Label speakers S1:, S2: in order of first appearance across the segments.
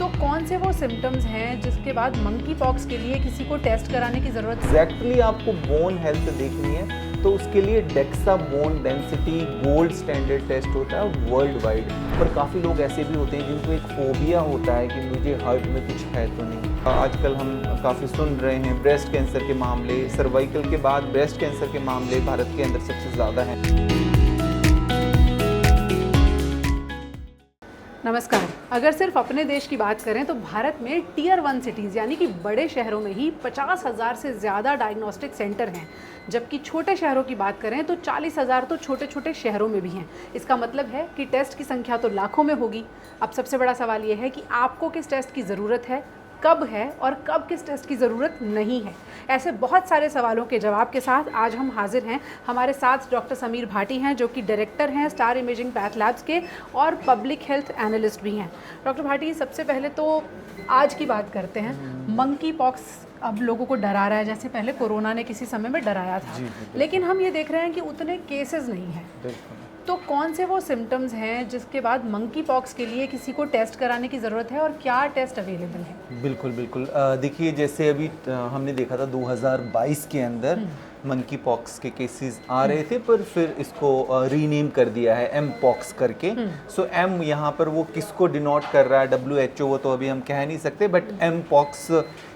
S1: तो कौन से वो सिम्टम्स हैं जिसके बाद मंकी पॉक्स के लिए किसी को टेस्ट कराने की ज़रूरत है?
S2: एग्जैक्टली आपको बोन हेल्थ देखनी है तो उसके लिए DEXA bone density gold standard test होता है वर्ल्ड वाइड। पर काफ़ी लोग ऐसे भी होते हैं जिनको एक फोबिया होता है कि मुझे हार्ट में कुछ है तो नहीं। आजकल हम काफ़ी सुन रहे हैं ब्रेस्ट कैंसर के मामले, सर्वाइकल के बाद ब्रेस्ट कैंसर के मामले भारत के अंदर सबसे ज़्यादा हैं।
S1: नमस्कार। अगर सिर्फ अपने देश की बात करें तो भारत में टियर 1 सिटीज़ यानी कि बड़े शहरों में ही 50,000 से ज़्यादा डायग्नोस्टिक सेंटर हैं, जबकि छोटे शहरों की बात करें तो 40,000 तो छोटे छोटे शहरों में भी हैं। इसका मतलब है कि टेस्ट की संख्या तो लाखों में होगी। अब सबसे बड़ा सवाल ये है कि आपको किस टेस्ट की ज़रूरत है, कब है और कब किस टेस्ट की ज़रूरत नहीं है। ऐसे बहुत सारे सवालों के जवाब के साथ आज हम हाजिर हैं। हमारे साथ डॉक्टर समीर भाटी हैं जो कि डायरेक्टर हैं स्टार इमेजिंग पैथ लैब्स के और पब्लिक हेल्थ एनालिस्ट भी हैं। डॉक्टर भाटी, सबसे पहले तो आज की बात करते हैं। मंकी पॉक्स अब लोगों को डरा रहा है, जैसे पहले कोरोना ने किसी समय में डराया था, लेकिन हम ये देख रहे हैं कि उतने केसेस नहीं हैं। तो कौन से वो सिम्टम्स हैं जिसके बाद मंकी पॉक्स के लिए किसी को टेस्ट कराने की ज़रूरत है और क्या टेस्ट अवेलेबल है?
S2: बिल्कुल बिल्कुल। देखिए, जैसे अभी हमने देखा था 2022 के अंदर मंकी पॉक्स के केसेस आ रहे थे, पर फिर इसको रीनेम कर दिया है एम पॉक्स करके। सो एम यहाँ पर वो किसको डिनोट कर रहा है, WHO वो तो अभी हम कह नहीं सकते, बट एम पॉक्स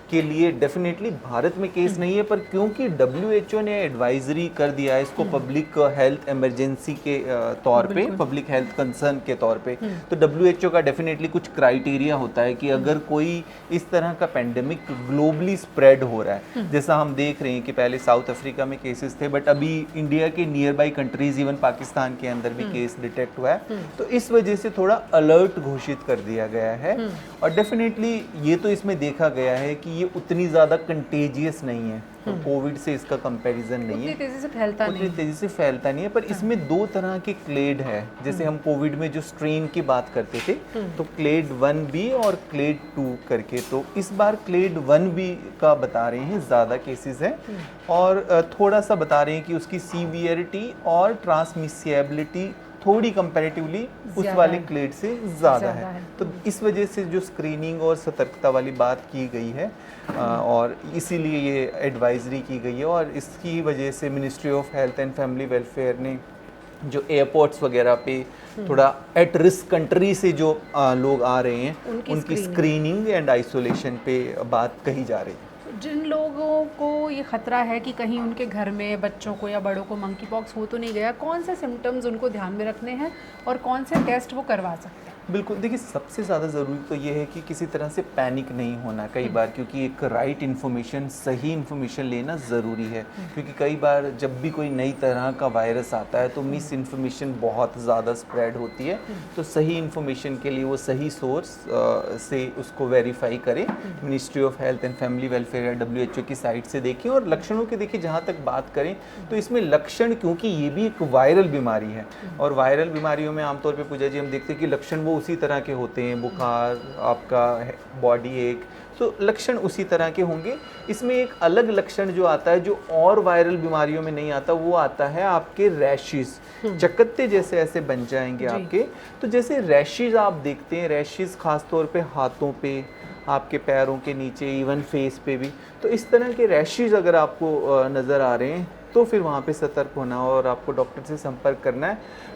S2: के लिए डेफिनेटली भारत में केस नहीं है। पर क्योंकि WHO ने एडवाइजरी कर दिया है इसको पब्लिक हेल्थ इमरजेंसी के तौर पे, पब्लिक हेल्थ कंसर्न के तौर पे, तो WHO का डेफिनेटली कुछ क्राइटेरिया होता है कि अगर कोई इस तरह का पेंडेमिक ग्लोबली स्प्रेड हो रहा है, जैसा हम देख रहे हैं कि पहले साउथ अफ्रीका में केसेस थे, बट अभी इंडिया के near by countries even Pakistan के अंदर भी केस डिटेक्ट हुआ है, तो इस वजह से थोड़ा अलर्ट घोषित कर दिया गया है। और डेफिनेटली ये तो इसमें देखा गया है कि ये उतनी ज़्यादा कंटेजियस नहीं है, तो कोविड से इसका कंपैरिजन नहीं है,
S1: उतनी तेज़ी से फैलता नहीं है।
S2: पर इसमें दो तरह के क्लेड है। जैसे हम कोविड में जो स्ट्रेन की बात करते थे, तो क्लेड 1B और क्लेड 2 करके, तो इस बार क्लेड 1B का बता रहे हैं ज़्यादा केसेस हैं, और थोड़ा सा बता रहे हैं कि उसकी सीवियरिटी और ट्रांसमिसिएबिलिटी थोड़ी कंपैरेटिवली उस वाले क्लेड से ज़्यादा है। तो इस वजह से जो स्क्रीनिंग और सतर्कता वाली बात की गई है, और इसीलिए ये एडवाइजरी की गई है, और इसकी वजह से ministry of health and family welfare ने जो एयरपोर्ट्स वगैरह पे थोड़ा एट रिस्क कंट्री से जो लोग आ रहे हैं उनकी स्क्रीनिंग एंड आइसोलेशन पे बात कही जा रही है।
S1: जिन लोगों को ये खतरा है कि कहीं उनके घर में बच्चों को या बड़ों को मंकी पॉक्स हो तो नहीं गया, कौन से सिम्टम्स उनको ध्यान में रखने हैं और कौन से टेस्ट वो करवा सकते हैं?
S2: बिल्कुल, देखिए, सबसे ज़्यादा ज़रूरी तो ये है कि किसी तरह से पैनिक नहीं होना कई बार, क्योंकि एक राइट इन्फॉर्मेशन, सही इन्फॉर्मेशन लेना ज़रूरी है। क्योंकि कई बार जब भी कोई नई तरह का वायरस आता है तो मिस इन्फॉर्मेशन बहुत ज़्यादा स्प्रेड होती है। तो सही इन्फॉर्मेशन के लिए वो सही सोर्स से उसको वेरीफाई करें, ministry of health and family welfare या WHO की साइट से देखें। और लक्षणों के देखिए, जहाँ तक बात करें तो इसमें लक्षण, क्योंकि ये भी एक वायरल बीमारी है, और वायरल बीमारियों में आमतौर पर पूजा जी हम देखते हैं कि लक्षण वो उसी तरह के होते हैं, बुखार, आपका बॉडी एक, तो लक्षण उसी तरह के होंगे। इसमें एक अलग लक्षण जो आता है, जो और वायरल बीमारियों में नहीं आता, वो आता है आपके रैशेस, चकत्ते जैसे ऐसे बन जाएंगे आपके। तो जैसे रैशेस आप देखते हैं, रैशेस खास तौर पे हाथों पे, आपके पैरों के नीचे, इवन फेस पे भी, तो इस तरह के रैशेस अगर आपको नज़र आ रहे हैं तो फिर वहाँ पे सतर्क होना और आपको डॉक्टर से संपर्क करना है।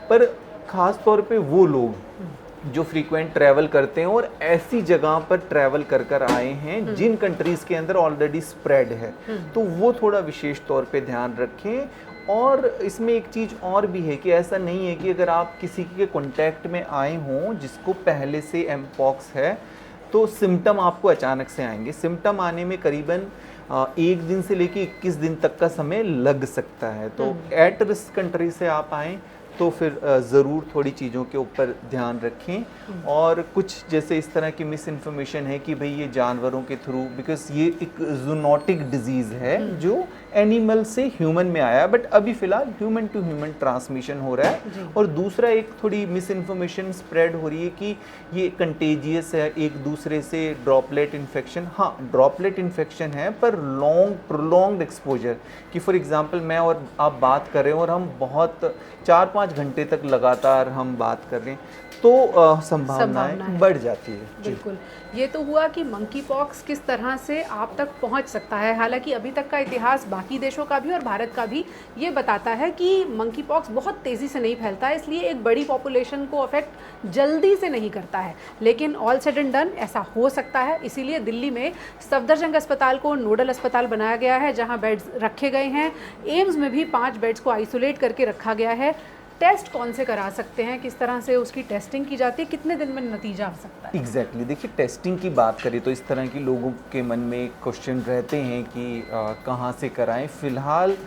S2: पर ख़ास तौर पे वो लोग जो फ्रीक्वेंट ट्रैवल करते हैं और ऐसी जगह पर ट्रैवल कर कर आए हैं जिन कंट्रीज़ के अंदर ऑलरेडी स्प्रेड है, तो वो थोड़ा विशेष तौर पे ध्यान रखें। और इसमें एक चीज़ और भी है कि ऐसा नहीं है कि अगर आप किसी के कांटेक्ट में आए हों जिसको पहले से एम पॉक्स है तो सिम्टम आपको अचानक से आएंगे। सिम्टम आने में करीबन 1 दिन से लेके 21 दिन तक का समय लग सकता है। तो एट रिस्क कंट्री से आप आएँ तो फिर ज़रूर थोड़ी चीज़ों के ऊपर ध्यान रखें। और कुछ जैसे इस तरह की मिस इन्फॉर्मेशन है कि भाई ये जानवरों के थ्रू, बिकॉज ये एक जूनोटिक डिजीज़ है जो एनिमल से ह्यूमन में आया, बट अभी फिलहाल ह्यूमन टू ह्यूमन ट्रांसमिशन हो रहा है। और दूसरा एक थोड़ी मिस इन्फॉर्मेशन स्प्रेड हो रही है कि ये कंटेजियस है एक दूसरे से, ड्रॉपलेट इन्फेक्शन। हाँ, ड्रॉपलेट इन्फेक्शन है, पर प्रोलॉन्ग्ड एक्सपोजर कि फॉर एग्जांपल मैं और आप बात कर रहे हैं और हम बहुत 4-5 घंटे तक लगातार हम बात कर रहे हैं, तो संभावनाएं बढ़ जाती है।
S1: बिल्कुल, ये तो हुआ कि मंकी पॉक्स किस तरह से आप तक पहुंच सकता है। हालांकि अभी तक का इतिहास बाकी देशों का भी और भारत का भी ये बताता है कि मंकी पॉक्स बहुत तेज़ी से नहीं फैलता है, इसलिए एक बड़ी पॉपुलेशन को अफेक्ट जल्दी से नहीं करता है। लेकिन ऑल सेड एंड डन ऐसा हो सकता है, इसीलिए दिल्ली में सफदरजंग अस्पताल को नोडल अस्पताल बनाया गया है, जहाँ बेड्स रखे गए हैं। एम्स में भी 5 बेड्स को आइसोलेट करके रखा गया है। टेस्ट कौन से करा सकते हैं, किस तरह से उसकी टेस्टिंग की जाती है, कितने दिन में नतीजा आ सकता है?
S2: एग्जैक्टली देखिए, टेस्टिंग की बात करें तो इस तरह की लोगों के मन में क्वेश्चन रहते हैं कि कहाँ से कराएं। फ़िलहाल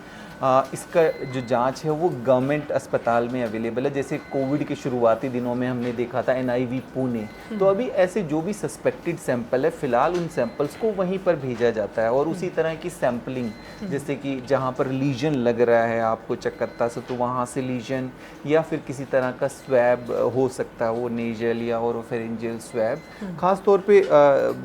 S2: इसका जो जांच है वो गवर्नमेंट अस्पताल में अवेलेबल है। जैसे कोविड के शुरुआती दिनों में हमने देखा था NIV पुणे, तो अभी ऐसे जो भी सस्पेक्टेड सैंपल है फ़िलहाल उन सैंपल्स को वहीं पर भेजा जाता है। और उसी तरह की सैम्पलिंग, जैसे कि जहाँ पर लीजन लग रहा है आपको चक्कत्ता से, तो वहाँ से लीजन या फिर किसी तरह का स्वैब हो सकता है, वो नेजल या ओरोफेरिंजियल स्वैब। खास तौर पे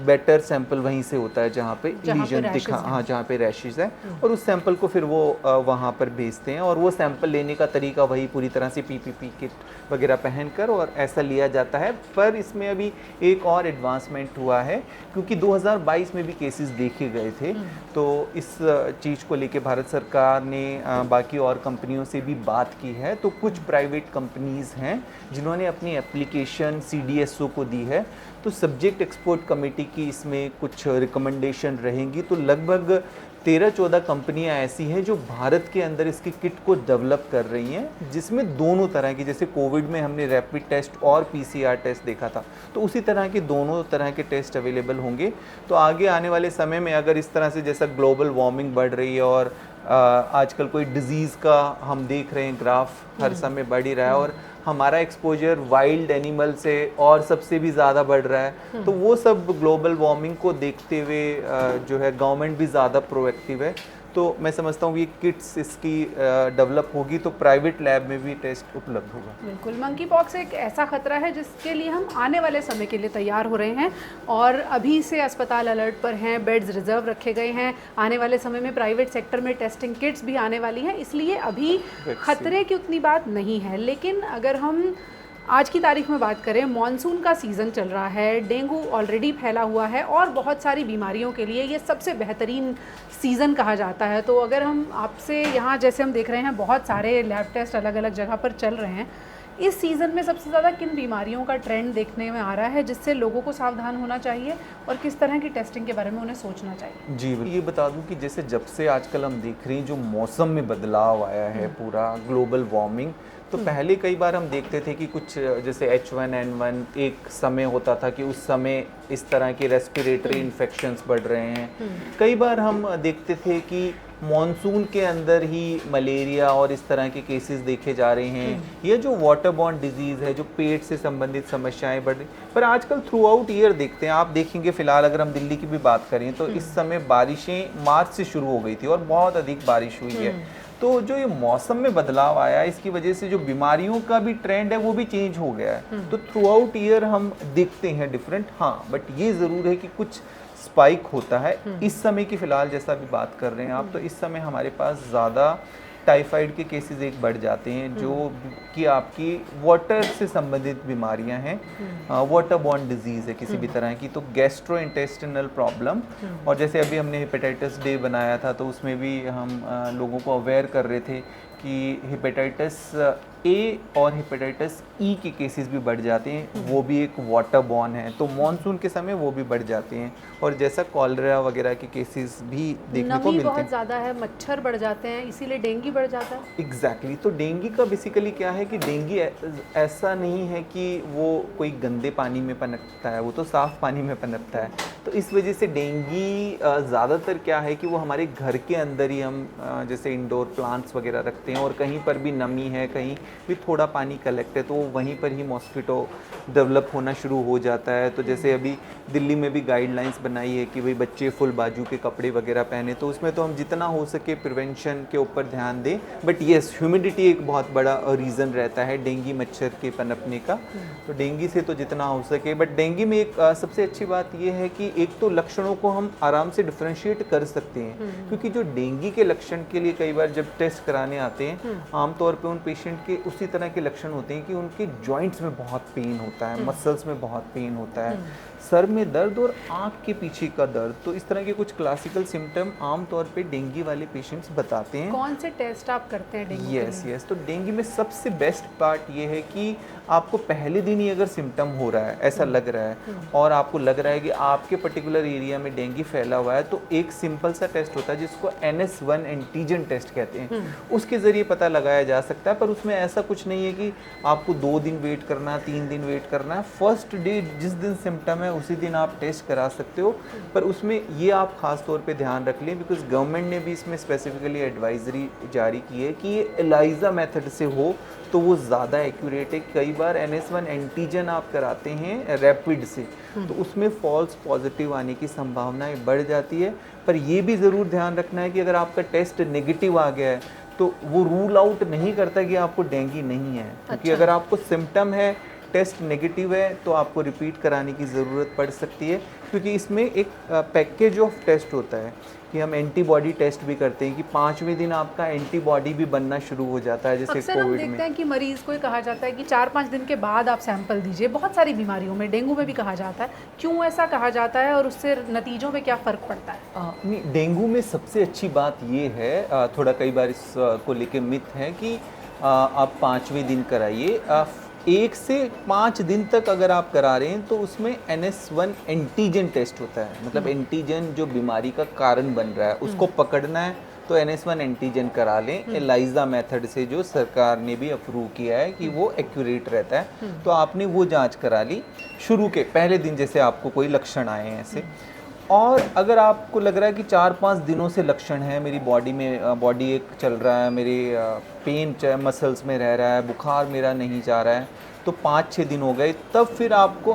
S2: बेटर सैंपल वहीं से होता है जहाँ पे लीजन दिखा, हाँ, जहाँ पे रैशेस है, और उस सैंपल को फिर वो वहाँ पर भेजते हैं। और वो सैंपल लेने का तरीका वही पूरी तरह से PPP किट वगैरह पहनकर और ऐसा लिया जाता है। पर इसमें अभी एक और एडवांसमेंट हुआ है, क्योंकि 2022 में भी केसेस देखे गए थे, तो इस चीज़ को लेके भारत सरकार ने बाकी और कंपनियों से भी बात की है। तो कुछ प्राइवेट कंपनीज़ हैं जिन्होंने अपनी एप्लीकेशन CDSO को दी है, तो सब्जेक्ट एक्सपोर्ट कमेटी की इसमें कुछ रिकमेंडेशन रहेंगी। तो लगभग 13-14 कंपनियां ऐसी हैं जो भारत के अंदर इसकी किट को डेवलप कर रही हैं, जिसमें दोनों तरह की, जैसे कोविड में हमने रैपिड टेस्ट और PCR टेस्ट देखा था, तो उसी तरह के दोनों तरह के टेस्ट अवेलेबल होंगे। तो आगे आने वाले समय में अगर इस तरह से, जैसा ग्लोबल वार्मिंग बढ़ रही है और आजकल कोई डिजीज़ का हम देख रहे हैं ग्राफ हर समय बढ़ ही रहा है, और हमारा एक्सपोजर वाइल्ड एनिमल से और सबसे भी ज़्यादा बढ़ रहा है, तो वो सब ग्लोबल वार्मिंग को देखते हुए जो है गवर्नमेंट भी ज़्यादा प्रोएक्टिव है। तो मैं समझता हूँ ये किट्स इसकी डेवलप होगी तो प्राइवेट लैब में भी टेस्ट उपलब्ध होगा।
S1: बिल्कुल, मंकी पॉक्स एक ऐसा खतरा है जिसके लिए हम आने वाले समय के लिए तैयार हो रहे हैं और अभी से अस्पताल अलर्ट पर हैं, बेड्स रिजर्व रखे गए हैं। आने वाले समय में प्राइवेट सेक्टर में टेस्टिंग किट्स भी आने वाली हैं, इसलिए अभी खतरे की उतनी बात नहीं है। लेकिन अगर हम आज की तारीख में बात करें, मॉनसून का सीज़न चल रहा है, डेंगू ऑलरेडी फैला हुआ है और बहुत सारी बीमारियों के लिए ये सबसे बेहतरीन सीज़न कहा जाता है। तो अगर हम आपसे यहाँ, जैसे हम देख रहे हैं बहुत सारे लैब टेस्ट अलग अलग जगह पर चल रहे हैं, इस सीज़न में सबसे ज़्यादा किन बीमारियों का ट्रेंड देखने में आ रहा है जिससे लोगों को सावधान होना चाहिए और किस तरह की टेस्टिंग के बारे में उन्हें सोचना चाहिए?
S2: जी, ये बता दूं कि जैसे जब से आजकल हम देख रहे हैं जो मौसम में बदलाव आया है, पूरा ग्लोबल वार्मिंग, तो पहले कई बार हम देखते थे कि कुछ जैसे H1N1 एक समय होता था कि उस समय इस तरह के रेस्पिरेटरी इन्फेक्शंस बढ़ रहे हैं। कई बार हम देखते थे कि मॉनसून के अंदर ही मलेरिया और इस तरह के केसेस देखे जा रहे हैं। ये जो वाटर बॉर्न डिजीज़ है, जो पेट से संबंधित समस्याएं बढ़ रही, पर आजकल थ्रू आउट ईयर देखते हैं, आप देखेंगे फिलहाल अगर हम दिल्ली की भी बात करें तो इस समय बारिशें मार्च से शुरू हो गई थी और बहुत अधिक बारिश हुई है। तो जो ये मौसम में बदलाव आया है, इसकी वजह से जो बीमारियों का भी ट्रेंड है वो भी चेंज हो गया है। तो थ्रू आउट ईयर हम देखते हैं डिफरेंट, हाँ, बट ये ज़रूर है कि कुछ स्पाइक होता है। इस समय की फ़िलहाल जैसा भी बात कर रहे हैं आप, तो इस समय हमारे पास ज़्यादा टाइफाइड के केसेस एक बढ़ जाते हैं, जो कि आपकी वाटर से संबंधित बीमारियां हैं, वाटर बॉर्न डिजीज़ है किसी भी तरह की, तो गैस्ट्रो इंटेस्टिनल प्रॉब्लम। और जैसे अभी हमने हेपेटाइटिस डे बनाया था, तो उसमें भी हम लोगों को अवेयर कर रहे थे कि हेपेटाइटिस ए और हेपेटाइटिस ई के केसेस भी बढ़ जाते हैं, वो भी एक वाटर बॉर्न है, तो मॉनसून के समय वो भी बढ़ जाते हैं। और जैसा कॉलरा वगैरह के केसेस भी देखने को मिलते हैं।
S1: बहुत ज़्यादा है, मच्छर बढ़ जाते हैं, इसीलिए डेंगू बढ़ जाता है।
S2: एग्जैक्टली, तो डेंगू का बेसिकली क्या है कि डेंगू ऐसा नहीं है कि वो कोई गंदे पानी में पनपता है, वो तो साफ़ पानी में पनपता है। तो इस वजह से डेंगू ज़्यादातर क्या है कि वो हमारे घर के अंदर ही हम जैसे इंडोर प्लांट्स वगैरह रखते सकते हैं, और कहीं पर भी नमी है, कहीं भी थोड़ा पानी कलेक्ट है तो वहीं पर ही मॉस्किटो डेवलप होना शुरू हो जाता है। तो जैसे अभी दिल्ली में भी गाइडलाइंस बनाई है कि भाई बच्चे फुल बाजू के कपड़े वगैरह पहने, तो उसमें तो हम जितना हो सके प्रिवेंशन के ऊपर ध्यान दें। बट येस, ह्यूमिडिटी एक बहुत बड़ा रीज़न रहता है डेंगू मच्छर के पनपने का, तो डेंगू से तो जितना हो सके। बट डेंगू में एक सबसे अच्छी बात यह है कि एक तो लक्षणों को हम आराम से डिफ्रेंशिएट कर सकते हैं, क्योंकि जो डेंगू के लक्षण के लिए कई बार जब टेस्ट कराने आते हैं, आमतौर पे उन पेशेंट के उसी तरह के लक्षण होते हैं कि उनके जॉइंट्स में बहुत पेन होता है, मसल्स में बहुत पेन होता है, सर में दर्द और आँख के पीछे का दर्द। तो इस तरह के कुछ क्लासिकल सिम्टम आमतौर पे डेंगू वाले पेशेंट्स बताते हैं।
S1: कौन से टेस्ट आप करते हैं डेंगू?
S2: यस, तो डेंगू में सबसे बेस्ट पार्ट ये है कि आपको पहले दिन ही अगर सिम्टम हो रहा है, ऐसा लग रहा है और आपको लग रहा है कि आपके पर्टिकुलर एरिया में डेंगू फैला हुआ है, तो एक सिंपल सा टेस्ट होता है जिसको NS1 एंटीजन टेस्ट कहते हैं। उसके ज़रिए पता लगाया जा सकता है, पर उसमें ऐसा कुछ नहीं है कि आपको 2 दिन वेट करना है, 3 दिन वेट करना है। फर्स्ट डे जिस दिन सिम्टम है उसी दिन आप टेस्ट करा सकते हो, पर उसमें ये आप खास तौर पे ध्यान रख लें, बिकॉज गवर्नमेंट ने भी इसमें स्पेसिफिकली एडवाइजरी जारी की है कि ये एलाइजा मेथड से हो तो वो ज़्यादा एक्यूरेट है। कई बार NS1 एंटीजन आप कराते हैं रैपिड से, तो उसमें फॉल्स पॉजिटिव आने की संभावनाएं बढ़ जाती है। पर ये भी ज़रूर ध्यान रखना है कि अगर आपका टेस्ट नेगेटिव आ गया है तो वो रूल आउट नहीं करता कि आपको डेंगू नहीं है, क्योंकि अगर आपको सिम्टम है, टेस्ट नेगेटिव है, तो आपको रिपीट कराने की ज़रूरत पड़ सकती है, क्योंकि इसमें एक पैकेज ऑफ टेस्ट होता है कि हम एंटीबॉडी टेस्ट भी करते हैं कि 5वें दिन आपका एंटीबॉडी भी बनना शुरू हो जाता है, जैसे
S1: अक्सर हम
S2: कोविड
S1: देखते
S2: में।
S1: हैं कि मरीज को कहा जाता है कि 4-5 दिन के बाद आप सैंपल दीजिए, बहुत सारी बीमारियों में, डेंगू में भी कहा जाता है। क्यों ऐसा कहा जाता है और उससे नतीजों में क्या फ़र्क पड़ता है?
S2: नहीं, डेंगू में सबसे अच्छी बात ये है, थोड़ा कई बार इसको लेके मिथ है कि आप 5वें दिन कराइए। 1 से 5 दिन तक अगर आप करा रहे हैं तो उसमें NS1 एंटीजन टेस्ट होता है, मतलब एंटीजन जो बीमारी का कारण बन रहा है उसको पकड़ना है, तो NS1 एंटीजन करा लें एलाइजा मेथड से, जो सरकार ने भी अप्रूव किया है कि वो एक्यूरेट रहता है। तो आपने वो जांच करा ली शुरू के पहले दिन, जैसे आपको कोई लक्षण आए हैं ऐसे। और अगर आपको लग रहा है कि 4-5 दिनों से लक्षण है, मेरी बॉडी में बॉडी एक चल रहा है, मेरी पेन मसल्स में रह रहा है, बुखार मेरा नहीं जा रहा है, तो 5-6 दिन हो गए, तब फिर आपको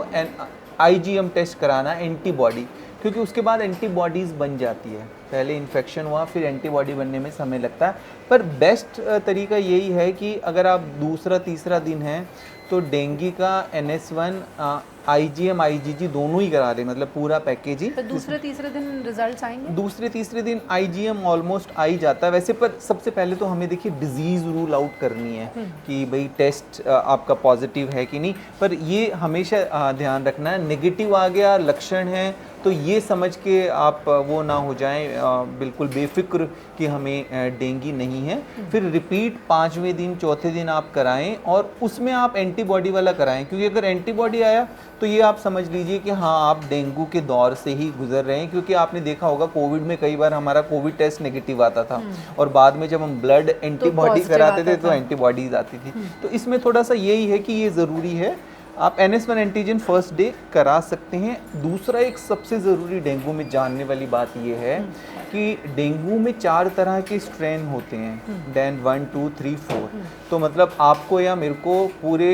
S2: IgM टेस्ट कराना, एंटीबॉडी, क्योंकि उसके बाद एंटीबॉडीज़ बन जाती है। पहले इन्फेक्शन हुआ, फिर एंटीबॉडी बनने में समय लगता है। पर बेस्ट तरीका यही है कि अगर आप दूसरा तीसरा दिन है तो डेंगू का NS1 IgM IgG दोनों ही करा दें, मतलब पूरा पैकेज ही।
S1: तो दूसरे तीसरे दिन रिजल्ट्स आएंगे?
S2: दूसरे तीसरे दिन IgM ऑलमोस्ट आ ही जाता है वैसे, पर सबसे पहले तो हमें देखिए डिजीज़ रूल आउट करनी है कि भाई टेस्ट आपका पॉजिटिव है कि नहीं। पर ये हमेशा ध्यान रखना है, नेगेटिव आ गया लक्षण है तो ये समझ के आप वो ना हो जाएं बिल्कुल बेफिक्र कि हमें डेंगू नहीं है। फिर रिपीट 5वें दिन 4थे दिन आप कराएं, और उसमें आप एंटीबॉडी वाला कराएं, क्योंकि अगर एंटीबॉडी आया तो ये आप समझ लीजिए कि हाँ, आप डेंगू के दौर से ही गुजर रहे हैं। क्योंकि आपने देखा होगा कोविड में कई बार हमारा कोविड टेस्ट नेगेटिव आता था और बाद में जब हम ब्लड एंटीबॉडी कराते थे तो एंटीबॉडीज आती थी। तो इसमें थोड़ा सा यही है कि ये ज़रूरी है, आप NS1 एंटीजन फर्स्ट डे करा सकते हैं। दूसरा एक सबसे ज़रूरी डेंगू में जानने वाली बात ये है कि डेंगू में 4 तरह के स्ट्रेन होते हैं, डेन 1 2 3 4। तो मतलब आपको या मेरे को पूरे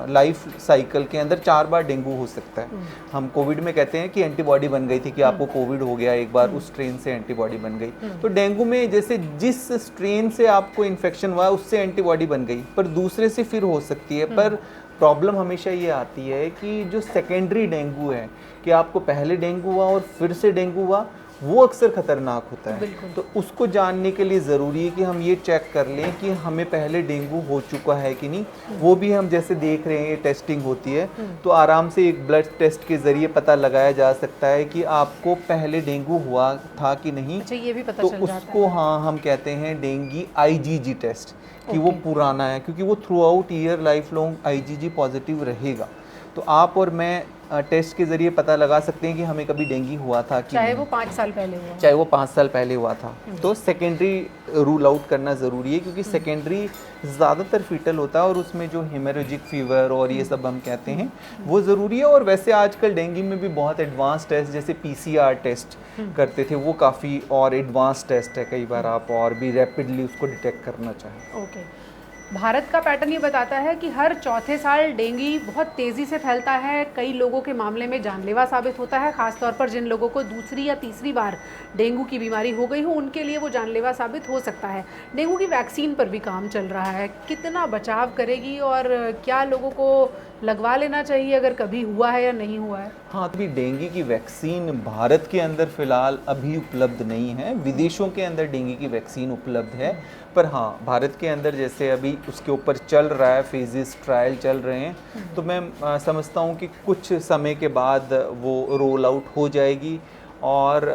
S2: लाइफ साइकिल के अंदर 4 बार डेंगू हो सकता है। हम कोविड में कहते हैं कि एंटीबॉडी बन गई थी, कि आपको कोविड हो गया एक बार, उस स्ट्रेन से एंटीबॉडी बन गई। तो डेंगू में जैसे जिस स्ट्रेन से आपको इन्फेक्शन हुआ उससे एंटीबॉडी बन गई, पर दूसरे से फिर हो सकती है। पर प्रॉब्लम हमेशा ये आती है कि जो सेकेंडरी डेंगू है, कि आपको पहले डेंगू हुआ और फिर से डेंगू हुआ, वो अक्सर खतरनाक होता है। तो उसको जानने के लिए ज़रूरी है कि हम ये चेक कर लें कि हमें पहले डेंगू हो चुका है कि नहीं। वो भी हम जैसे देख रहे हैं टेस्टिंग होती है, तो आराम से एक ब्लड टेस्ट के ज़रिए पता लगाया जा सकता है कि आपको पहले डेंगू हुआ था कि नहीं।
S1: अच्छा, ये भी पता
S2: तो
S1: चल जाता
S2: उसको हाँ हम कहते हैं डेंगू IgG टेस्ट, कि वो पुराना है, क्योंकि वो through out year life long IgG positive रहेगा। तो आप और मैं टेस्ट के ज़रिए पता लगा सकते हैं कि हमें कभी डेंगू हुआ था कि
S1: चाहे
S2: नहीं।
S1: वो 5 साल पहले हुआ।
S2: चाहे वो 5 साल पहले हुआ था। तो सेकेंडरी रूल आउट करना ज़रूरी है, क्योंकि सेकेंडरी ज़्यादातर फीटल होता है और उसमें जो हेमोरेजिक फीवर और ये सब हम कहते हैं वो ज़रूरी है। और वैसे आजकल डेंगू में भी बहुत एडवांस टेस्ट जैसे PCR टेस्ट करते थे, वो काफ़ी और एडवांस टेस्ट है, कई बार आप और भी रैपिडली उसको डिटेक्ट करना चाहें।
S1: ओके। भारत का पैटर्न ये बताता है कि हर चौथे साल डेंगू बहुत तेज़ी से फैलता है, कई लोगों के मामले में जानलेवा साबित होता है, खासतौर पर जिन लोगों को दूसरी या तीसरी बार डेंगू की बीमारी हो गई हो उनके लिए वो जानलेवा साबित हो सकता है। डेंगू की वैक्सीन पर भी काम चल रहा है, कितना बचाव करेगी और क्या लोगों को लगवा लेना चाहिए अगर कभी हुआ है या नहीं हुआ है?
S2: हाँ, अभी डेंगू की वैक्सीन भारत के अंदर फ़िलहाल अभी उपलब्ध नहीं है, विदेशों के अंदर डेंगू की वैक्सीन उपलब्ध है। पर हाँ, भारत के अंदर जैसे अभी उसके ऊपर चल रहा है, फेजेस ट्रायल चल रहे हैं, तो मैं समझता हूँ कि कुछ समय के बाद वो रोल आउट हो जाएगी। और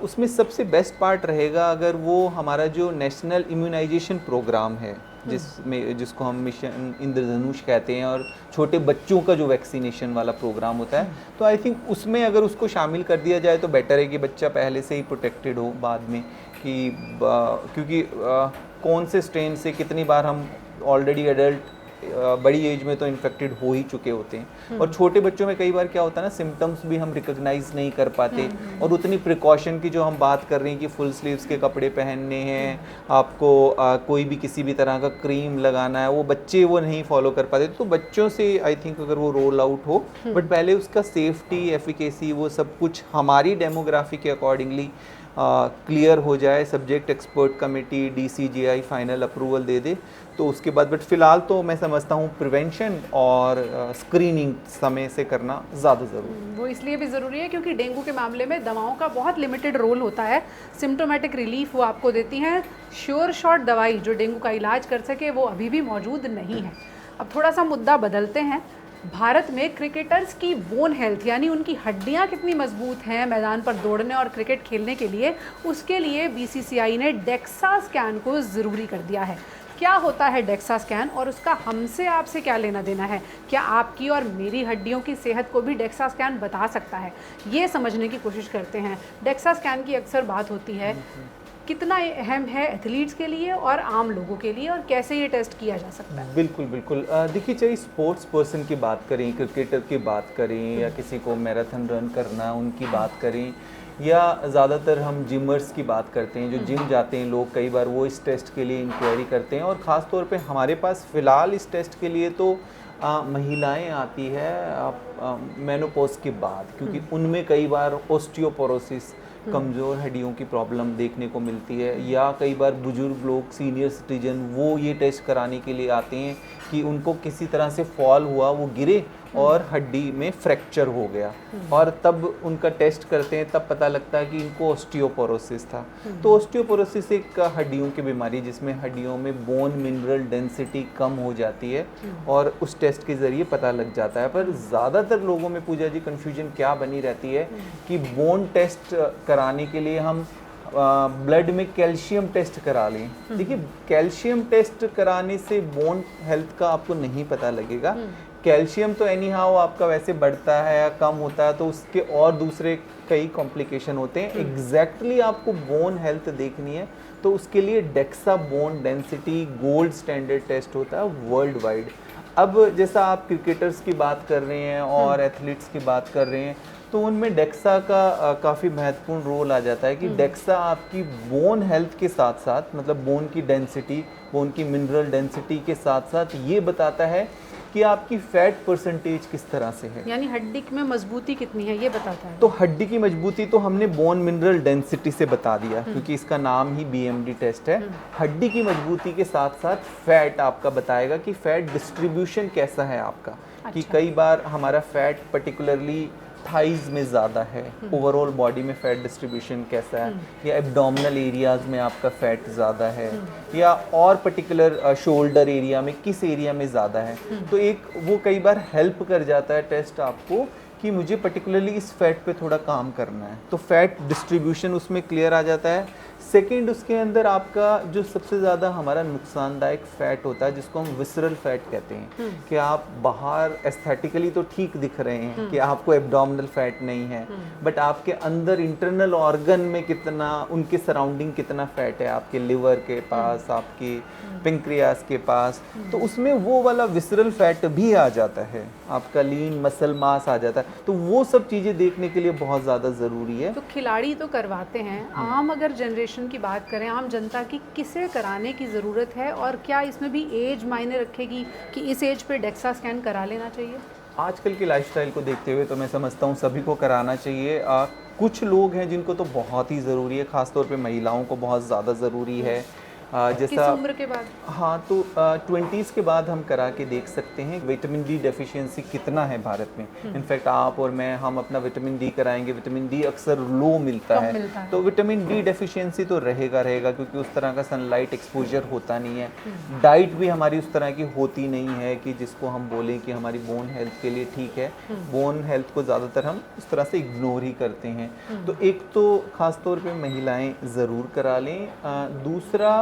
S2: उसमें सबसे बेस्ट पार्ट रहेगा अगर वो हमारा जो नेशनल इम्यूनाइजेशन प्रोग्राम है, जिसको हम मिशन इंद्रधनुष कहते हैं, और छोटे बच्चों का जो वैक्सीनेशन वाला प्रोग्राम होता है, तो आई थिंक उसमें अगर उसको शामिल कर दिया जाए तो बेटर है कि बच्चा पहले से ही प्रोटेक्टेड हो बाद में, कि क्योंकि कौन से स्ट्रेन से कितनी बार हम ऑलरेडी एडल्ट बड़ी एज में तो इन्फेक्टेड हो ही चुके होते हैं, और छोटे बच्चों में कई बार क्या होता है ना, सिम्टम्स भी हम रिकॉग्नाइज नहीं कर पाते, और उतनी प्रिकॉशन की जो हम बात कर रहे हैं कि फुल स्लीव्स के कपड़े पहनने हैं, आपको कोई भी किसी भी तरह का क्रीम लगाना है, वो बच्चे वो नहीं फॉलो कर पाते। तो बच्चों से आई थिंक अगर वो रोल आउट हो, बट पहले उसका सेफ्टी, एफिकेसी, वो सब कुछ हमारी डेमोग्राफी के अकॉर्डिंगली क्लियर हो जाए, subject expert committee DCGI final approval दे दे, तो उसके बाद। बट फिलहाल तो मैं समझता हूँ प्रिवेंशन और स्क्रीनिंग समय से करना ज़्यादा ज़रूरी है।
S1: वो इसलिए भी ज़रूरी है क्योंकि डेंगू के मामले में दवाओं का बहुत लिमिटेड रोल होता है। सिम्टोमेटिक रिलीफ वो आपको देती हैं, श्योर शॉट दवाई जो डेंगू का इलाज कर सके वो अभी भी मौजूद नहीं है। अब थोड़ा सा मुद्दा बदलते हैं। भारत में क्रिकेटर्स की बोन हेल्थ यानी उनकी हड्डियां कितनी मजबूत हैं मैदान पर दौड़ने और क्रिकेट खेलने के लिए, उसके लिए BCCI ने डेक्सा स्कैन को ज़रूरी कर दिया है। क्या होता है डेक्सा स्कैन और उसका हमसे आपसे क्या लेना देना है? क्या आपकी और मेरी हड्डियों की सेहत को भी डेक्सा स्कैन बता सकता है? ये समझने की कोशिश करते हैं। डेक्सा स्कैन की अक्सर बात होती है, कितना अहम है एथलीट्स के लिए और आम लोगों के लिए, और कैसे ये टेस्ट किया जा सकता है?
S2: बिल्कुल बिल्कुल। देखिए, चाहे स्पोर्ट्स पर्सन की बात करें, क्रिकेटर की बात करें, या किसी को मैराथन रन करना उनकी बात करें, या ज़्यादातर हम जिमर्स की बात करते हैं, जो जिम जाते हैं लोग, कई बार वो इस टेस्ट के लिए इंक्वायरी करते हैं। और ख़ास तौर पे हमारे पास फ़िलहाल इस टेस्ट के लिए तो महिलाएं आती है मेनोपॉज के बाद, क्योंकि उनमें कई बार ऑस्टियोपोरोसिस, कमज़ोर हड्डियों की प्रॉब्लम देखने को मिलती है, या कई बार बुजुर्ग लोग, सीनियर सिटीजन, वो ये टेस्ट कराने के लिए आते हैं कि उनको किसी तरह से फॉल हुआ, वो गिरे और हड्डी में फ्रैक्चर हो गया, और तब उनका टेस्ट करते हैं, तब पता लगता है कि इनको ऑस्टियोपोरोसिस था। तो ऑस्टियोपोरोसिस एक हड्डियों की बीमारी जिसमें हड्डियों में बोन मिनरल डेंसिटी कम हो जाती है, और उस टेस्ट के ज़रिए पता लग जाता है। पर ज़्यादातर लोगों में पूजा जी कन्फ्यूजन क्या बनी रहती है कि बोन टेस्ट कराने के लिए हम ब्लड में कैल्शियम टेस्ट करा लें। देखिए, कैल्शियम टेस्ट कराने से बोन हेल्थ का आपको नहीं पता लगेगा। कैल्शियम तो एनी हाउ आपका वैसे बढ़ता है या कम होता है, तो उसके और दूसरे कई कॉम्प्लिकेशन होते हैं। एग्जैक्टली आपको बोन हेल्थ देखनी है तो उसके लिए DEXA bone density gold standard test होता है वर्ल्ड वाइड। अब जैसा आप क्रिकेटर्स की बात कर रहे हैं और एथलीट्स की बात कर रहे हैं, तो उनमें डेक्सा का काफ़ी महत्वपूर्ण रोल आ जाता है कि डेक्सा आपकी बोन हेल्थ के साथ साथ, मतलब बोन की डेंसिटी, बोन की मिनरल डेंसिटी के साथ साथ ये बताता है कि आपकी फैट परसेंटेज किस तरह से है,
S1: यानी हड्डी में मजबूती कितनी है ये बताता है।
S2: तो हड्डी की मजबूती तो हमने बोन मिनरल डेंसिटी से बता दिया, क्योंकि इसका नाम ही BMD टेस्ट है। हड्डी की मजबूती के साथ साथ फैट आपका बताएगा कि फैट डिस्ट्रीब्यूशन कैसा है आपका। कि कई बार हमारा फैट पर्टिकुलरली थाइज में ज़्यादा है, ओवरऑल बॉडी में फ़ैट डिस्ट्रीब्यूशन कैसा है, या एब्डोमिनल एरियाज़ में आपका फ़ैट ज़्यादा है, या और पर्टिकुलर शोल्डर एरिया में किस एरिया में ज़्यादा है। तो एक वो कई बार हेल्प कर जाता है टेस्ट आपको कि मुझे पर्टिकुलरली इस फैट पे थोड़ा काम करना है, तो फैट डिस्ट्रीब्यूशन उसमें क्लियर आ जाता है। सेकंड उसके अंदर आपका जो सबसे ज़्यादा हमारा नुकसानदायक फैट होता है जिसको हम विसरल फैट कहते हैं, कि आप बाहर एस्थेटिकली तो ठीक दिख रहे हैं कि आपको एब्डोमिनल फैट नहीं है, बट आपके अंदर इंटरनल ऑर्गन में कितना, उनके सराउंडिंग कितना फैट है, आपके लिवर के पास, आपके पेंक्रियास के पास, तो उसमें वो वाला विसरल फैट भी आ जाता है, आपका लीन मसल मास आ जाता है। तो वो सब चीज़ें देखने के लिए बहुत ज़्यादा ज़रूरी है।
S1: तो खिलाड़ी तो करवाते हैं, आम अगर जनरेशन की बात करें, आम जनता की किसे कराने की ज़रूरत है, और क्या इसमें भी एज मायने रखेगी कि इस एज पे डेक्सा स्कैन करा लेना चाहिए?
S2: आजकल की लाइफस्टाइल को देखते हुए तो मैं समझता हूँ सभी को कराना चाहिए। कुछ लोग हैं जिनको तो बहुत ही ज़रूरी है, ख़ासतौर पे महिलाओं को बहुत ज़्यादा ज़रूरी है।
S1: किस
S2: जैसा
S1: उम्र के बाद?
S2: हाँ, तो 20s के बाद हम करा के देख सकते हैं विटामिन डी डेफिशिएंसी कितना है भारत में। इनफैक्ट आप और मैं, हम अपना विटामिन डी कराएंगे, विटामिन डी अक्सर लो मिलता
S1: कम
S2: है,
S1: मिलता है।
S2: तो विटामिन डी डेफिशिएंसी तो रहेगा क्योंकि उस तरह का सनलाइट एक्सपोजर होता नहीं है। डाइट भी हमारी उस तरह की होती नहीं है कि जिसको हम बोलें कि हमारी बोन हेल्थ के लिए ठीक है। बोन हेल्थ को ज़्यादातर हम उस तरह से इग्नोर ही करते हैं। तो एक तो ख़ास तौर पे महिलाएं ज़रूर करा लें। दूसरा,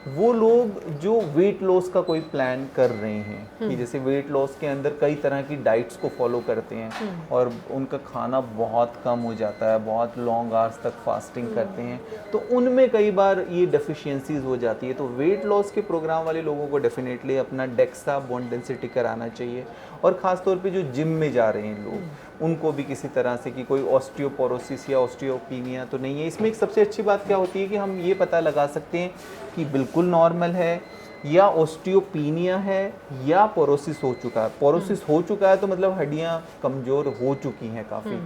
S2: वो लोग जो वेट लॉस का कोई प्लान कर रहे हैं कि जैसे वेट लॉस के अंदर कई तरह की डाइट्स को फॉलो करते हैं और उनका खाना बहुत कम हो जाता है, बहुत लॉन्ग आवर्स तक फास्टिंग करते हैं, तो उनमें कई बार ये डेफिशिएंसीज हो जाती है। तो वेट लॉस के प्रोग्राम वाले लोगों को डेफिनेटली अपना डेक्सा बोन डेंसिटी कराना चाहिए। और ख़ास तौर पे जो जिम में जा रहे हैं लोग, उनको भी किसी तरह से कि कोई ऑस्टियोपोरोसिस या ऑस्टियोपीनिया तो नहीं है। इसमें एक सबसे अच्छी बात क्या होती है कि हम ये पता लगा सकते हैं कि बिल्कुल नॉर्मल है या ऑस्टियोपीनिया है या पोरोसिस हो चुका है। पोरोसिस हो चुका है तो मतलब हड्डियां कमज़ोर हो चुकी हैं काफ़ी।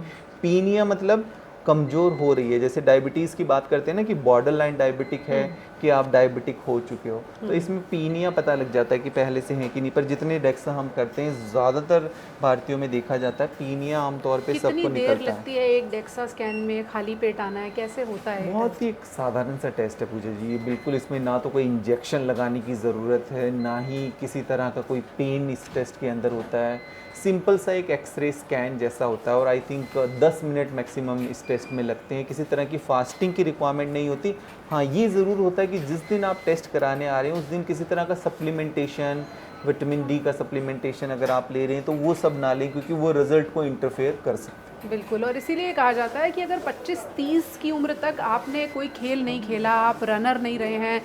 S2: पीनिया मतलब कमज़ोर हो रही है। जैसे डायबिटीज़ की बात करते हैं ना कि बॉर्डर लाइन डायबिटिक है कि आप डायबिटिक हो चुके हो, तो इसमें पीनिया पता लग जाता है कि पहले से है कि नहीं। पर जितने डेक्सा हम करते हैं, ज़्यादातर भारतीयों में देखा जाता है पीनिया आमतौर पे सबको
S1: कितनी देर
S2: निकलता
S1: लगती है एक डेक्सा स्कैन में? खाली पेट आना है, कैसे होता है?
S2: बहुत ही एक साधारण सा टेस्ट है पूजा जी। ये बिल्कुल, इसमें ना तो कोई इंजेक्शन लगाने की ज़रूरत है, ना ही किसी तरह का कोई पेन इस टेस्ट के अंदर होता है। सिंपल सा एक एक्सरे स्कैन जैसा होता है और आई थिंक 10 मिनट मैक्सिमम इस टेस्ट में लगते हैं। किसी तरह की फास्टिंग की रिक्वायरमेंट नहीं होती। हाँ, ये ज़रूर होता है कि जिस दिन आप टेस्ट कराने आ रहे हैं उस दिन किसी तरह का सप्लीमेंटेशन, विटामिन डी का सप्लीमेंटेशन अगर आप ले रहे हैं तो वो सब ना लें, क्योंकि वो रिज़ल्ट को इंटरफेयर कर सकते हैं।
S1: बिल्कुल, और इसीलिए कहा जाता है कि अगर 25-30 की उम्र तक आपने कोई खेल नहीं खेला, आप रनर नहीं रहे हैं,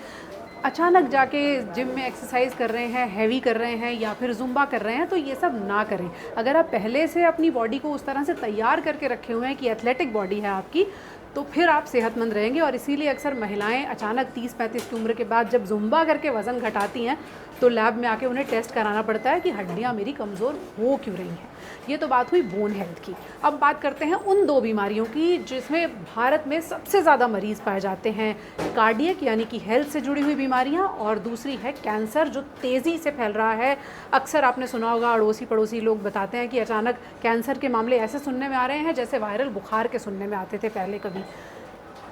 S1: अचानक जाके जिम में एक्सरसाइज कर रहे हैं, हैवी कर रहे हैं या फिर जुम्बा कर रहे हैं, तो ये सब ना करें। अगर आप पहले से अपनी बॉडी को उस तरह से तैयार करके रखे हुए हैं कि एथलेटिक बॉडी है आपकी, तो फिर आप सेहतमंद रहेंगे। और इसीलिए अक्सर महिलाएं अचानक 30-35 की उम्र के बाद जब जुम्बा करके वज़न घटाती हैं तो लैब में आके उन्हें टेस्ट कराना पड़ता है कि हड्डियां मेरी कमज़ोर हो क्यों रही हैं। ये तो बात हुई बोन हेल्थ की। अब बात करते हैं उन दो बीमारियों की जिसमें भारत में सबसे ज़्यादा मरीज़ पाए जाते हैं, कार्डियक यानी कि हेल्थ से जुड़ी हुई बीमारियां, और दूसरी है कैंसर जो तेज़ी से फैल रहा है। अक्सर आपने सुना होगा, अड़ोसी पड़ोसी लोग बताते हैं कि अचानक कैंसर के मामले ऐसे सुनने में आ रहे हैं जैसे वायरल बुखार के सुनने में आते थे पहले कभी।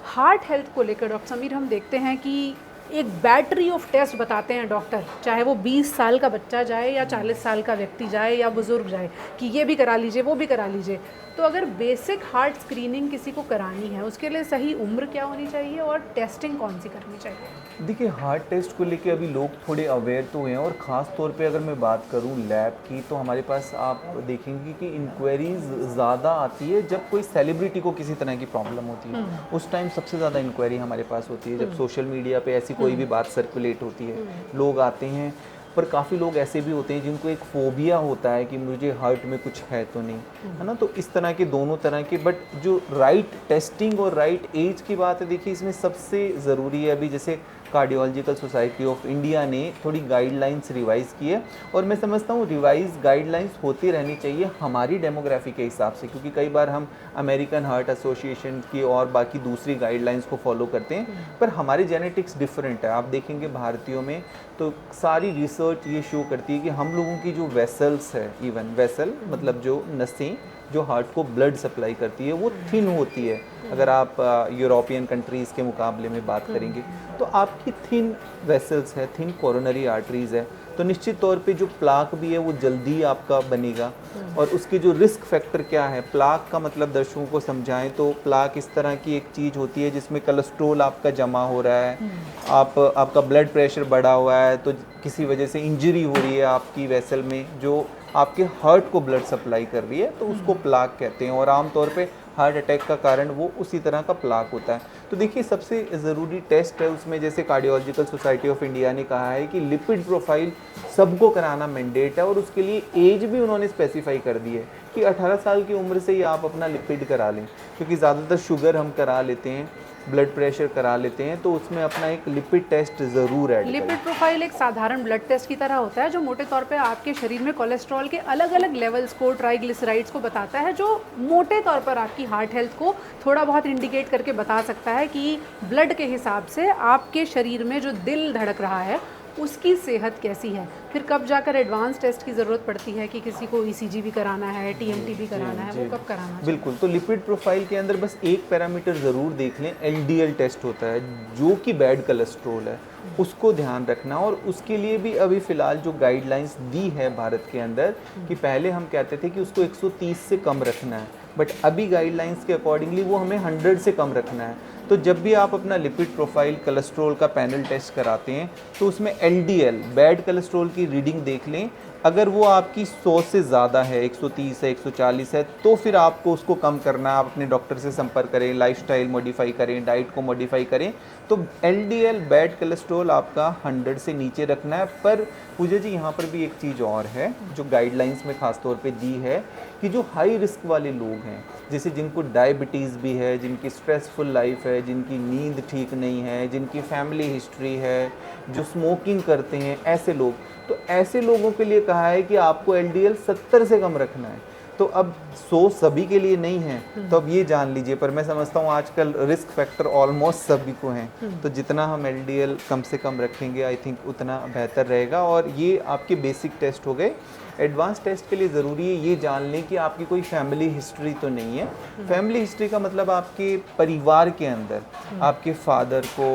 S1: हार्ट हेल्थ को लेकर डॉक्टर समीर हम देखते हैं कि एक बैटरी ऑफ टेस्ट बताते हैं डॉक्टर, चाहे वो 20 साल का बच्चा जाए या 40 साल का व्यक्ति जाए या बुज़ुर्ग जाए, कि ये भी करा लीजिए, वो भी करा लीजिए। तो अगर बेसिक हार्ट स्क्रीनिंग किसी को करानी है, उसके लिए सही उम्र क्या होनी चाहिए और टेस्टिंग कौन सी करनी चाहिए?
S2: देखिए, हार्ट टेस्ट को लेके अभी लोग थोड़े अवेयर तो हैं, और ख़ास तौर पे अगर मैं बात करूं लैब की, तो हमारे पास आप देखेंगे कि इंक्वायरीज ज़्यादा आती है जब कोई सेलिब्रिटी को किसी तरह की प्रॉब्लम होती है। उस टाइम सबसे ज़्यादा इंक्वायरी हमारे पास होती है जब सोशल मीडिया पे ऐसी कोई भी बात सर्कुलेट होती है। लोग आते हैं, पर काफ़ी लोग ऐसे भी होते हैं जिनको एक फोबिया होता है कि मुझे हार्ट में कुछ है तो नहीं, है ना। तो इस तरह के दोनों तरह के, बट जो राइट टेस्टिंग और राइट एज की बात है, देखिए इसमें सबसे ज़रूरी है, अभी जैसे कार्डियोलॉजिकल सोसाइटी ऑफ इंडिया ने थोड़ी गाइडलाइंस रिवाइज़ की है, और मैं समझता हूँ रिवाइज गाइडलाइंस होती रहनी चाहिए हमारी डेमोग्राफी के हिसाब से, क्योंकि कई बार हम अमेरिकन हार्ट एसोसिएशन की और बाकी दूसरी गाइडलाइंस को फॉलो करते हैं, पर हमारी जेनेटिक्स डिफरेंट है। आप देखेंगे भारतीयों में तो सारी रिसर्च ये शो करती है कि हम लोगों की जो वेसल्स है, इवन वेसल मतलब जो नसें जो हार्ट को ब्लड सप्लाई करती है, वो थिन होती है। अगर आप यूरोपियन कंट्रीज़ के मुकाबले में बात करेंगे तो आपकी थिन वेसल्स है, थिन कोरोनरी आर्टरीज़ है, तो तो निश्चित तौर पे जो प्लाक भी है वो जल्दी आपका बनेगा। और उसके जो रिस्क फैक्टर क्या है, प्लाक का मतलब दर्शकों को समझाएं तो प्लाक इस तरह की एक चीज़ होती है जिसमें कोलेस्ट्रॉल आपका जमा हो रहा है, आपका ब्लड प्रेशर बढ़ा हुआ है, तो किसी वजह से इंजरी हो रही है आपकी वेसल में जो आपके हार्ट को ब्लड सप्लाई कर रही है, तो उसको प्लाक कहते हैं। और आमतौर पे हार्ट अटैक का कारण वो उसी तरह का प्लाक होता है। तो देखिए सबसे ज़रूरी टेस्ट है उसमें, जैसे कार्डियोलॉजिकल सोसाइटी ऑफ इंडिया ने कहा है कि लिपिड प्रोफाइल सबको कराना मैंडेट है, और उसके लिए एज भी उन्होंने स्पेसिफाई कर दी है कि 18 साल की उम्र से ही आप अपना लिपिड करा लें, क्योंकि ज़्यादातर शुगर हम करा लेते हैं, ब्लड प्रेशर करा लेते हैं, तो उसमें अपना एक लिपिड टेस्ट ज़रूर ऐड करें।
S1: लिपिड प्रोफाइल एक साधारण ब्लड टेस्ट की तरह होता है जो मोटे तौर पे आपके शरीर में कोलेस्ट्रॉल के अलग अलग लेवल्स को, ट्राइग्लिसराइड्स को बताता है, जो मोटे तौर पर आपकी हार्ट हेल्थ को थोड़ा बहुत इंडिकेट करके बता सकता है कि ब्लड के हिसाब से आपके शरीर में जो दिल धड़क रहा है उसकी सेहत कैसी है। फिर कब जाकर एडवांस टेस्ट की ज़रूरत पड़ती है कि किसी को ईसीजी भी कराना है, टीएमटी भी कराना है, वो कब कराना चाहिए?
S2: बिल्कुल, तो लिपिड प्रोफाइल के अंदर बस एक पैरामीटर ज़रूर देख लें, एलडीएल टेस्ट होता है जो कि बैड कोलेस्ट्रॉल है, उसको ध्यान रखना। और उसके लिए भी अभी फ़िलहाल जो गाइडलाइंस दी है भारत के अंदर, कि पहले हम कहते थे कि उसको 130 से कम रखना है, बट अभी गाइडलाइंस के अकॉर्डिंगली वो हमें 100 से कम रखना है। तो जब भी आप अपना लिपिड प्रोफाइल कोलेस्ट्रॉल का पैनल टेस्ट कराते हैं तो उसमें एलडीएल बैड कोलेस्ट्रॉल की रीडिंग देख लें। अगर वो आपकी 100 से ज़्यादा है, 130 है, 140 है, तो फिर आपको उसको कम करना है। आप अपने डॉक्टर से संपर्क करें, लाइफस्टाइल मॉडिफाई करें, डाइट को मॉडिफाई करें। तो एलडीएल बैड कोलेस्ट्रॉल आपका 100 से नीचे रखना है। पर पूजा जी यहाँ पर भी एक चीज़ और है जो गाइडलाइंस में ख़ास तौर पे दी है, कि जो हाई रिस्क वाले लोग हैं, जैसे जिनको डायबिटीज़ भी है, जिनकी स्ट्रेसफुल लाइफ है, जिनकी नींद ठीक नहीं है, जिनकी फैमिली हिस्ट्री है, जो स्मोकिंग करते हैं, ऐसे लोग, तो ऐसे लोगों के लिए कहा है कि आपको एलडीएल 70 से कम रखना है। तो अब 100 सभी के लिए नहीं है, तो अब ये जान लीजिए। पर मैं समझता हूँ आजकल रिस्क फैक्टर ऑलमोस्ट सभी को हैं, तो जितना हम एलडीएल कम से कम रखेंगे आई थिंक उतना बेहतर रहेगा। और ये आपके बेसिक टेस्ट हो गए। एडवांस टेस्ट के लिए ज़रूरी है ये जान लें कि आपकी कोई फैमिली हिस्ट्री तो नहीं है। फैमिली हिस्ट्री का मतलब आपके परिवार के अंदर आपके फादर को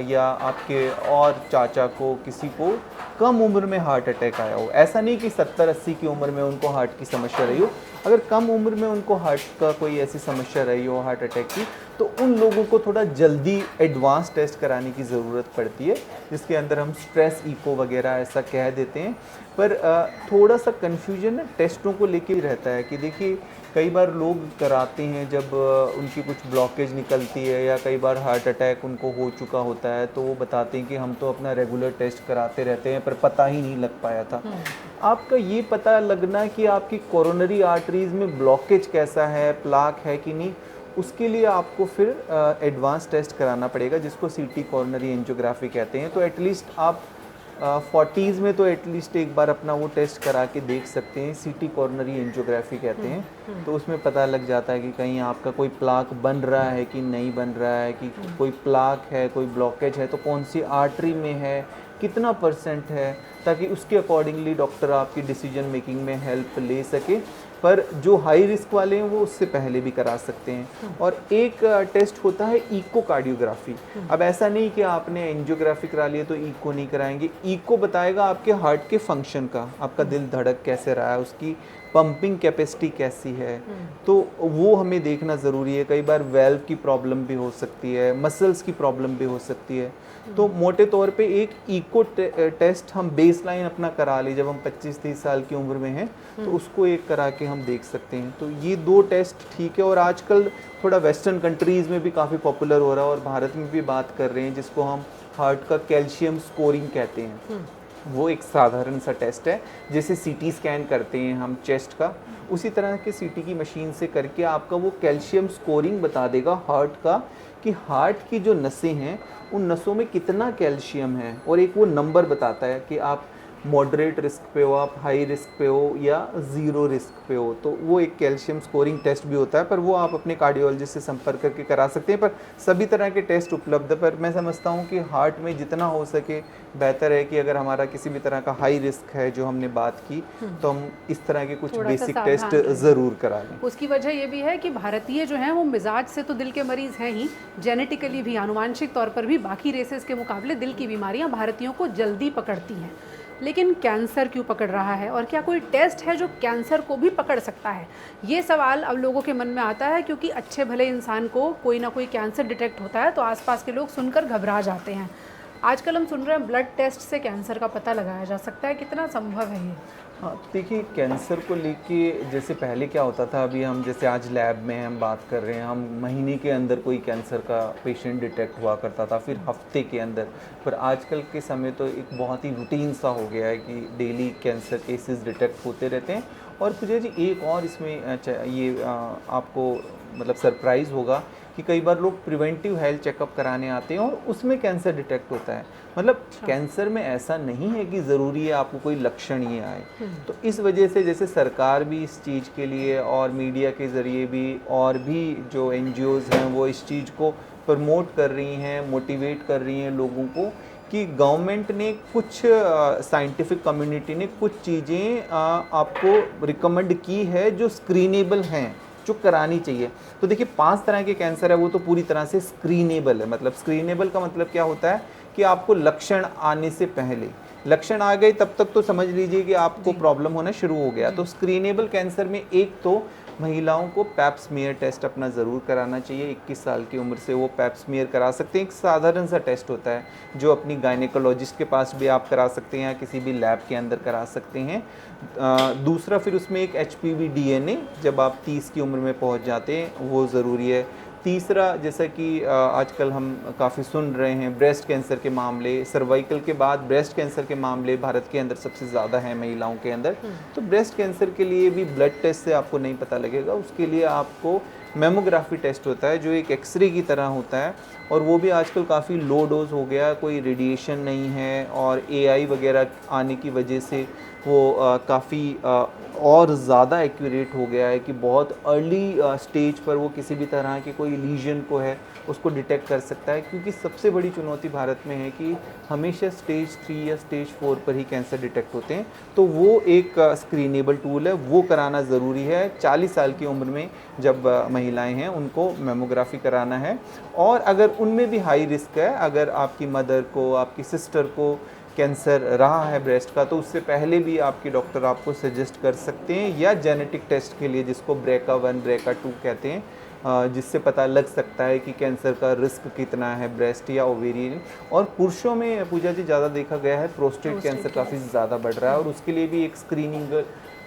S2: या आपके और चाचा को, किसी को कम उम्र में हार्ट अटैक आया हो। ऐसा नहीं कि 70-80 की उम्र में उनको हार्ट की समस्या रही हो, अगर कम उम्र में उनको हार्ट का कोई ऐसी समस्या रही हो, हार्ट अटैक की, तो उन लोगों को थोड़ा जल्दी एडवांस टेस्ट कराने की ज़रूरत पड़ती है, जिसके अंदर हम स्ट्रेस इको वगैरह ऐसा कह देते हैं। पर थोड़ा सा कन्फ्यूजन टेस्टों को लेके रहता है कि देखिए कई बार लोग कराते हैं जब उनकी कुछ ब्लॉकेज निकलती है, या कई बार हार्ट अटैक उनको हो चुका होता है, तो वो बताते हैं कि हम तो अपना रेगुलर टेस्ट कराते रहते हैं पर पता ही नहीं लग पाया था। आपका ये पता लगना कि आपकी कोरोनरी आर्टरीज में ब्लॉकेज कैसा है, प्लाक है कि नहीं, उसके लिए आपको फिर एडवांस टेस्ट कराना पड़ेगा, जिसको सीटी कोरोनरी एंजियोग्राफी कहते हैं। तो एटलीस्ट आप 40s में तो एटलीस्ट एक बार अपना वो टेस्ट करा के देख सकते हैं, सीटी कोरोनरी एंजियोग्राफी कहते हैं। तो उसमें पता लग जाता है कि कहीं आपका कोई प्लाक बन रहा है कि नहीं बन रहा है, कि कोई प्लाक है, कोई ब्लॉकेज है तो कौन सी आर्टरी में है, कितना % है, ताकि उसके अकॉर्डिंगली डॉक्टर आपकी डिसीजन मेकिंग में हेल्प ले सके। पर जो हाई रिस्क वाले हैं वो उससे पहले भी करा सकते हैं। और एक टेस्ट होता है इकोकार्डियोग्राफी। अब ऐसा नहीं कि आपने एंजियोग्राफी करा लिया तो इको नहीं कराएंगे। इको बताएगा आपके हार्ट के फंक्शन का, आपका दिल धड़क कैसे रहा है, उसकी पंपिंग कैपेसिटी कैसी है, तो वो हमें देखना ज़रूरी है। कई बार वेल्व की प्रॉब्लम भी हो सकती है, मसल्स की प्रॉब्लम भी हो सकती है। तो मोटे तौर पे एक इको टेस्ट हम बेसलाइन अपना करा ली जब हम 25-30 साल की उम्र में हैं, तो उसको एक करा के हम देख सकते हैं। तो ये 2 टेस्ट ठीक है। और आजकल थोड़ा वेस्टर्न कंट्रीज़ में भी काफ़ी पॉपुलर हो रहा है और भारत में भी बात कर रहे हैं, जिसको हम हार्ट का कैल्शियम स्कोरिंग कहते हैं। वो एक साधारण सा टेस्ट है, जैसे सीटी स्कैन करते हैं हम चेस्ट का, उसी तरह के सीटी की मशीन से करके आपका वो कैल्शियम स्कोरिंग बता देगा हार्ट का, कि हार्ट की जो नसें हैं उन नसों में कितना कैल्शियम है। और एक वो नंबर बताता है कि आप मॉडरेट रिस्क पे हो, आप हाई रिस्क पे हो या ज़ीरो रिस्क पे हो। तो वो एक कैल्शियम स्कोरिंग टेस्ट भी होता है, पर वो आप अपने कार्डियोलॉजिस्ट से संपर्क करके करा सकते हैं। पर सभी तरह के टेस्ट उपलब्ध है। पर मैं समझता हूँ कि हार्ट में जितना हो सके बेहतर है कि अगर हमारा किसी भी तरह का हाई रिस्क है जो हमने बात की, तो हम इस तरह के कुछ बेसिक टेस्ट ज़रूर करा लें।
S1: उसकी वजह ये भी है कि भारतीय जो हैं वो मिजाज से तो दिल के मरीज़ हैं ही, जेनेटिकली भी, आनुवांशिक तौर पर भी बाकी रेसेस के मुकाबले दिल की बीमारियां भारतीयों को जल्दी पकड़ती हैं। लेकिन कैंसर क्यों पकड़ रहा है और क्या कोई टेस्ट है जो कैंसर को भी पकड़ सकता है? ये सवाल अब लोगों के मन में आता है क्योंकि अच्छे भले इंसान को कोई ना कोई कैंसर डिटेक्ट होता है तो आसपास के लोग सुनकर घबरा जाते हैं। आजकल हम सुन रहे हैं ब्लड टेस्ट से कैंसर का पता लगाया जा सकता है, कितना संभव है ये?
S2: हाँ, देखिए कैंसर को लेके जैसे पहले क्या होता था, अभी हम जैसे आज लैब में हम बात कर रहे हैं, हम महीने के अंदर कोई कैंसर का पेशेंट डिटेक्ट हुआ करता था, फिर हफ्ते के अंदर। पर आजकल के समय तो एक बहुत ही रूटीन सा हो गया है कि डेली कैंसर केसेस डिटेक्ट होते रहते हैं। और पूजा जी एक और इसमें ये आपको मतलब सरप्राइज़ होगा कि कई बार लोग प्रिवेंटिव हेल्थ चेकअप कराने आते हैं और उसमें कैंसर डिटेक्ट होता है। मतलब कैंसर में ऐसा नहीं है कि ज़रूरी है आपको कोई लक्षण ही आए। तो इस वजह से जैसे सरकार भी इस चीज़ के लिए और मीडिया के ज़रिए भी और भी जो NGOs हैं वो इस चीज़ को प्रमोट कर रही हैं, मोटिवेट कर रही हैं लोगों को कि गवर्नमेंट ने कुछ साइंटिफिक कम्युनिटी ने कुछ चीज़ें आपको रिकमेंड की है जो स्क्रीनेबल हैं, जो करानी चाहिए। तो देखिए 5 तरह के कैंसर है वो तो पूरी तरह से स्क्रीनेबल है। मतलब स्क्रीनेबल का मतलब क्या होता है कि आपको लक्षण आने से पहले, लक्षण आ गए तब तक तो समझ लीजिए कि आपको प्रॉब्लम होना शुरू हो गया। तो स्क्रीनेबल कैंसर में एक तो महिलाओं को पैप स्मीयर टेस्ट अपना ज़रूर कराना चाहिए। 21 साल की उम्र से वो पैप स्मीयर करा सकते हैं। एक साधारण सा टेस्ट होता है जो अपनी गायनेकोलॉजिस्ट के पास भी आप करा सकते हैं या किसी भी लैब के अंदर करा सकते हैं। दूसरा फिर उसमें एक HPV DNA जब आप 30 की उम्र में पहुंच जाते हैं वो ज़रूरी है। तीसरा जैसा कि आजकल हम काफ़ी सुन रहे हैं ब्रेस्ट कैंसर के मामले, सर्वाइकल के बाद ब्रेस्ट कैंसर के मामले भारत के अंदर सबसे ज़्यादा हैं महिलाओं के अंदर। तो ब्रेस्ट कैंसर के लिए भी ब्लड टेस्ट से आपको नहीं पता लगेगा, उसके लिए आपको मेमोग्राफी टेस्ट होता है जो एक एक्सरे की तरह होता है और वो भी आजकल काफ़ी लो डोज हो गया, कोई रेडिएशन नहीं है और AI वगैरह आने की वजह से वो काफ़ी और ज़्यादा एक्यूरेट हो गया है कि बहुत अर्ली स्टेज पर वो किसी भी तरह के कोई लीजन को है उसको डिटेक्ट कर सकता है। क्योंकि सबसे बड़ी चुनौती भारत में है कि हमेशा स्टेज 3 या स्टेज 4 पर ही कैंसर डिटेक्ट होते हैं। तो वो एक स्क्रीनेबल टूल है, वो कराना ज़रूरी है। 40 साल की उम्र में जब महिलाएं हैं उनको मेमोग्राफी कराना है। और अगर उनमें भी हाई रिस्क है, अगर आपकी मदर को, आपकी सिस्टर को कैंसर रहा है ब्रेस्ट का, तो उससे पहले भी आपके डॉक्टर आपको सजेस्ट कर सकते हैं या जेनेटिक टेस्ट के लिए जिसको BRCA1 BRCA2 कहते हैं, जिससे पता लग सकता है कि कैंसर का रिस्क कितना है ब्रेस्ट या ओवेरियन। और पुरुषों में पूजा जी ज़्यादा देखा गया है प्रोस्टेट कैंसर काफ़ी ज़्यादा बढ़ रहा है और उसके लिए भी एक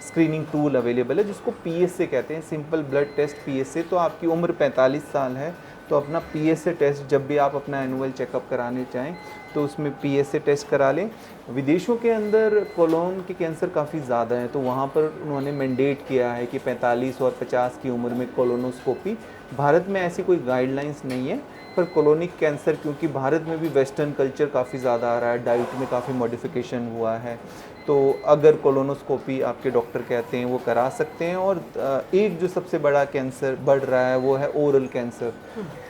S2: स्क्रीनिंग टूल अवेलेबल है जिसको PSA कहते हैं, सिंपल ब्लड टेस्ट PSA। तो आपकी उम्र 45 साल है तो अपना PSA टेस्ट जब भी आप अपना एनुअल चेकअप कराने चाहें तो उसमें PSA टेस्ट करा लें। विदेशों के अंदर कोलोन के कैंसर काफ़ी ज़्यादा हैं तो वहाँ पर उन्होंने मैंडेट किया है कि 45 और 50 की उम्र में कोलोनोस्कोपी। भारत में ऐसी कोई गाइडलाइंस नहीं है, पर कोलोनिक कैंसर क्योंकि भारत में भी वेस्टर्न कल्चर काफ़ी ज़्यादा आ रहा है, डाइट में काफ़ी मॉडिफिकेशन हुआ है, तो अगर कोलोनोस्कोपी आपके डॉक्टर कहते हैं वो करा सकते हैं। और एक जो सबसे बड़ा कैंसर बढ़ रहा है वो है ओरल कैंसर,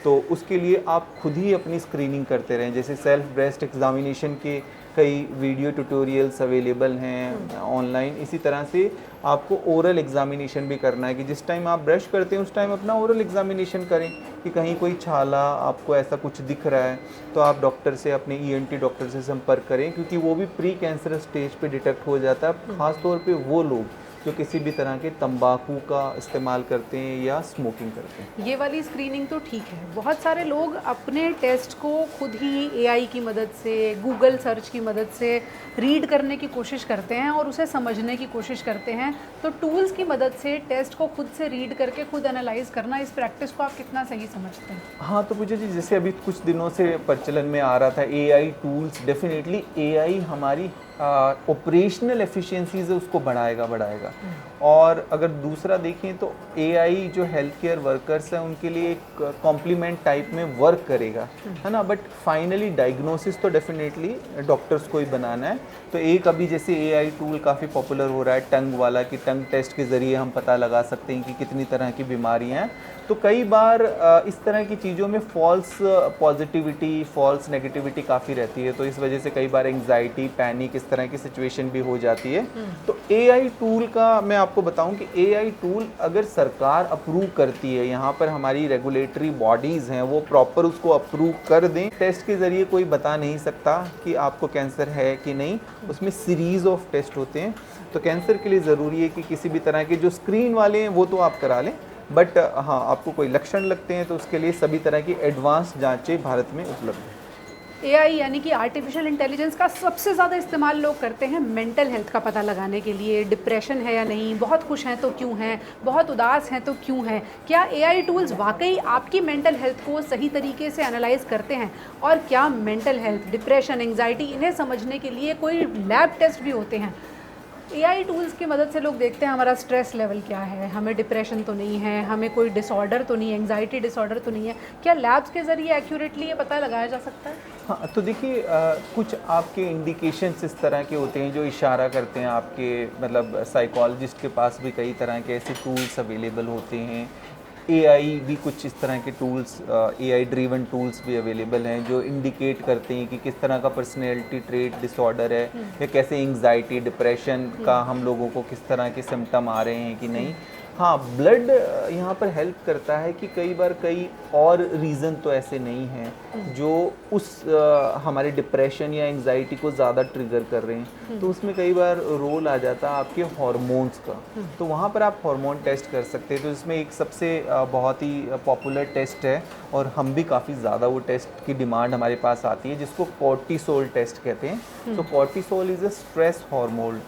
S2: तो उसके लिए आप खुद ही अपनी स्क्रीनिंग करते रहें। जैसे सेल्फ ब्रेस्ट एग्जामिनेशन के कई वीडियो ट्यूटोरियल्स अवेलेबल हैं ऑनलाइन, इसी तरह से आपको ओरल एग्जामिनेशन भी करना है कि जिस टाइम आप ब्रश करते हैं उस टाइम अपना ओरल एग्जामिनेशन करें कि कहीं कोई छाला आपको ऐसा कुछ दिख रहा है तो आप डॉक्टर से, अपने ENT डॉक्टर से संपर्क करें क्योंकि वो भी प्री कैंसरस स्टेज पे डिटेक्ट हो जाता है। ख़ास तौर पे वो लोग जो किसी भी तरह के तंबाकू का इस्तेमाल करते हैं या स्मोकिंग करते हैं।
S1: ये वाली स्क्रीनिंग तो ठीक है। बहुत सारे लोग अपने टेस्ट को खुद ही AI की मदद से, गूगल सर्च की मदद से रीड करने की कोशिश करते हैं और उसे समझने की कोशिश करते हैं। तो टूल्स की मदद से टेस्ट को खुद से रीड करके खुद एनालाइज करना, इस प्रैक्टिस को आप कितना सही समझते हैं?
S2: हाँ, तो पूजा जी जैसे अभी कुछ दिनों से प्रचलन में आ रहा था AI टूल्स, डेफिनेटली AI हमारी ऑपरेशनल एफिशिएंसीज है उसको बढ़ाएगा। और अगर दूसरा देखें तो AI जो हेल्थ केयर वर्कर्स हैं उनके लिए एक कॉम्प्लीमेंट टाइप में वर्क करेगा, है ना। बट फाइनली डायग्नोसिस तो डेफिनेटली डॉक्टर्स को ही बनाना है। तो एक अभी जैसे AI टूल काफ़ी पॉपुलर हो रहा है टंग वाला, कि टंग टेस्ट के ज़रिए हम पता लगा सकते हैं कि कितनी तरह की बीमारियाँ हैं। तो कई बार इस तरह की चीज़ों में फॉल्स पॉजिटिविटी, फॉल्स नेगेटिविटी काफ़ी रहती है, तो इस वजह से कई बार एंग्जाइटी, पैनिक, इस तरह की सिचुएशन भी हो जाती है। तो एआई टूल का मैं आपको बताऊं कि एआई टूल अगर सरकार अप्रूव करती है, यहाँ पर हमारी रेगुलेटरी बॉडीज़ हैं वो प्रॉपर उसको अप्रूव कर दें, टेस्ट के ज़रिए कोई बता नहीं सकता कि आपको कैंसर है कि नहीं। उसमें सीरीज़ ऑफ टेस्ट होते हैं, तो कैंसर के लिए ज़रूरी है कि किसी भी तरह के जो स्क्रीन वाले हैं वो तो आप करा लें, बट हाँ आपको कोई लक्षण लगते हैं तो उसके लिए सभी तरह की एडवांस जांचें भारत में उपलब्ध हैं।
S1: एआई यानी कि आर्टिफिशियल इंटेलिजेंस का सबसे ज़्यादा इस्तेमाल लोग करते हैं मेंटल हेल्थ का पता लगाने के लिए। डिप्रेशन है या नहीं, बहुत खुश हैं तो क्यों हैं, बहुत उदास हैं तो क्यों हैं। क्या एआई टूल्स वाकई आपकी मेंटल हेल्थ को सही तरीके से एनालाइज करते हैं? और क्या मेंटल हेल्थ, डिप्रेशन, एंग्जाइटी, इन्हें समझने के लिए कोई लैब टेस्ट भी होते हैं? एआई टूल्स की मदद से लोग देखते हैं हमारा स्ट्रेस लेवल क्या है, हमें डिप्रेशन तो नहीं है, हमें कोई डिसऑर्डर तो नहीं है, एंग्जाइटी डिसऑर्डर तो नहीं है। क्या लैब्स के ज़रिए एक्यूरेटली ये पता लगाया जा सकता है?
S2: हाँ, तो देखिए कुछ आपके इंडिकेशंस इस तरह के होते हैं जो इशारा करते हैं आपके, मतलब साइकोलॉजिस्ट के पास भी कई तरह के ऐसे टूल्स अवेलेबल होते हैं। एआई भी कुछ इस तरह के टूल्स, एआई ड्रिवन टूल्स भी अवेलेबल हैं जो इंडिकेट करते हैं कि किस तरह का पर्सनैलिटी ट्रेट डिसऑर्डर है, या कैसे एंग्जाइटी, डिप्रेशन का हम लोगों को किस तरह के सिम्टम आ रहे हैं कि नहीं। हाँ, ब्लड यहाँ पर हेल्प करता है कि कई बार कई और रीज़न तो ऐसे नहीं हैं जो उस हमारे डिप्रेशन या एंग्जाइटी को ज़्यादा ट्रिगर कर रहे हैं, तो उसमें कई बार रोल आ जाता है आपके हार्मोन्स का, तो वहाँ पर आप हार्मोन टेस्ट कर सकते हैं। तो इसमें एक सबसे बहुत ही पॉपुलर टेस्ट है और हम भी काफ़ी ज़्यादा वो टेस्ट की डिमांड हमारे पास आती है, जिसको कॉर्टिसोल टेस्ट कहते हैं। तो cortisol is a stress hormone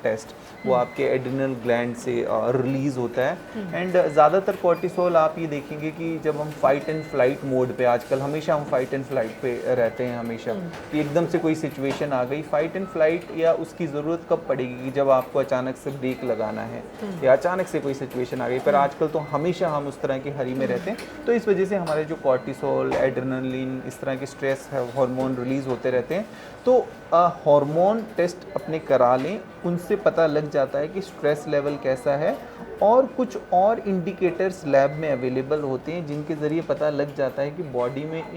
S2: test, वो आपके एड्रिनल ग्लैंड से रिलीज़ होता है। एंड ज़्यादातर कॉर्टिसोल आप ये देखेंगे कि जब हम फाइट एंड फ्लाइट मोड पे, आजकल हमेशा हम फाइट एंड फ्लाइट पे रहते हैं हमेशा, कि एकदम से कोई सिचुएशन आ गई, फाइट एंड फ्लाइट या उसकी ज़रूरत कब पड़ेगी कि जब आपको अचानक से ब्रेक लगाना है या अचानक से कोई सिचुएशन आ गई, पर आजकल तो हमेशा हम उस तरह की हरी में रहते हैं। तो इस वजह से हमारे जो कॉर्टिसोल, एड्रेनलिन, इस तरह के स्ट्रेस हार्मोन रिलीज़ होते रहते हैं। तो हार्मोन टेस्ट अपने करा लें, उनसे पता लग जाता है कि स्ट्रेस लेवल कैसा है। और कुछ और इंडिकेटर्स लैब में अवेलेबल होते हैं जिनके ज़रिए पता लग जाता है कि बॉडी में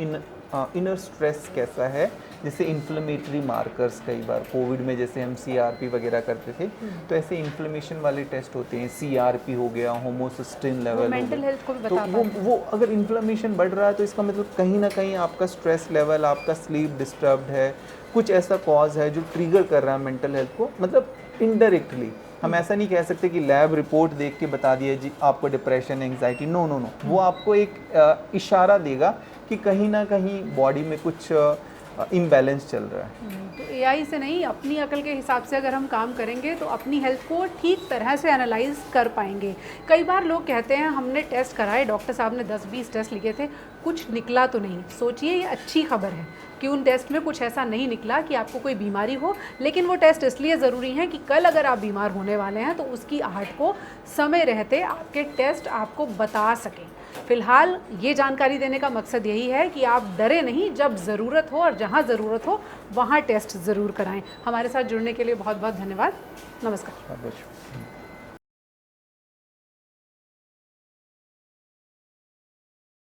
S2: इनर स्ट्रेस कैसा है, जैसे इन्फ्लेमेटरी मार्कर्स। कई बार कोविड में जैसे हम सीआरपी वगैरह करते थे, तो ऐसे इन्फ्लेमेशन वाले टेस्ट होते हैं। सीआरपी हो गया, होमोसिस्टिन लेवल,
S1: मेंटल हेल्थ को भी
S2: तो
S1: बता
S2: वो अगर इन्फ्लेमेशन बढ़ रहा है तो इसका मतलब कहीं ना कहीं आपका स्ट्रेस लेवल, आपका स्लीप डिस्टर्ब्ड है, कुछ ऐसा कॉज है जो ट्रिगर कर रहा है मेंटल हेल्थ को। मतलब इनडायरेक्टली हम ऐसा नहीं कह सकते कि लैब रिपोर्ट देख के बता दिया जी आपको depression, anxiety, no no no, वो आपको एक इशारा देगा कि कहीं ना कहीं बॉडी में कुछ इम्बैलेंस चल रहा है।
S1: तो एआई से नहीं, अपनी अकल के हिसाब से अगर हम काम करेंगे तो अपनी हेल्थ को ठीक तरह से एनालाइज कर पाएंगे। कई बार लोग कहते हैं हमने टेस्ट कराए, डॉक्टर साहब ने 10-20 टेस्ट लिखे थे, कुछ निकला तो नहीं। सोचिए ये अच्छी खबर है कि उन टेस्ट में कुछ ऐसा नहीं निकला कि आपको कोई बीमारी हो, लेकिन वो टेस्ट इसलिए ज़रूरी हैं कि कल अगर आप बीमार होने वाले हैं तो उसकी आहट को समय रहते आपके टेस्ट आपको बता सकें। फिलहाल ये जानकारी देने का मकसद यही है कि आप डरे नहीं, जब ज़रूरत हो और जहाँ ज़रूरत हो वहाँ टेस्ट ज़रूर कराएं। हमारे साथ जुड़ने के लिए बहुत बहुत धन्यवाद। नमस्कार।